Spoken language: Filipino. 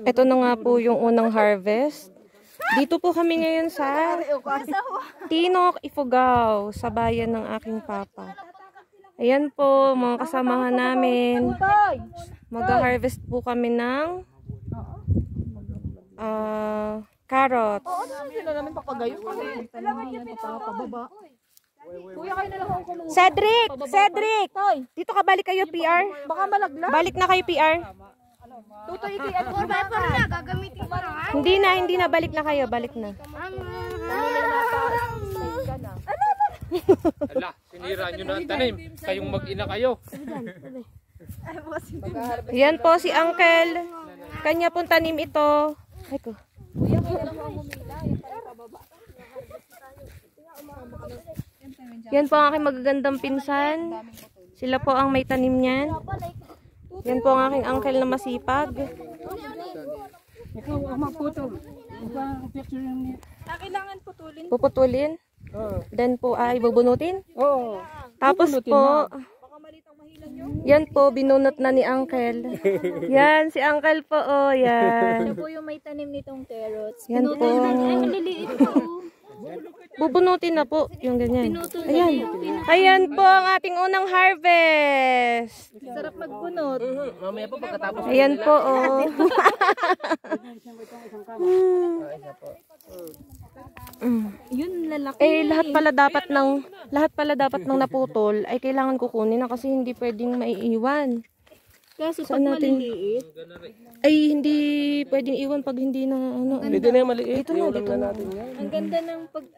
Ito na nga po yung unang harvest. Dito po kami ngayon sa Tinok, Ifugao, sa bayan ng aking papa. Ayan po, mga kasamahan namin. Mag-harvest po kami ng carrots. Cedric! Cedric! Dito ka, balik kayo PR. Baka malaglag. Balik na kayo PR. Tutoy, ano ko na, gagamitin ko na. Hindi na, balik na kayo, balik na. Ala, sinira nyo na ang tanim. Kayong mag-ina kayo. Yan po si Uncle. Kanya pong tanim ito. Ay ko. Yan po ang aking magagandang pinsan. Sila po ang may tanim niyan. Yan po ang aking uncle na masipag. Ikaw ang magputol. Kailangan putulin. Puputulin. Then po ay bubunutin. Oo. Tapos po, yan po, binunot na ni uncle. Yan, si uncle po, oh, yan. Siya po yung may tanim nitong carrots. Yan po. Ay, maliliit po. Bubunutin na po, yung ganyan. Ayan. Ayan po ang ating unang harvest. Sarap magbunot. Mamaya po pagkatapos. Ayan po, oh. Yun, lalaki. Lahat pala dapat ng naputol ay kailangan kukunin na kasi hindi pwedeng maiiwan. Kaso pag Saan natin? maliliit. Ay, hindi pwedeng iwan pag hindi na ano. Pwede na yung maliit. Dito na, dito na. Ang ganda ng pag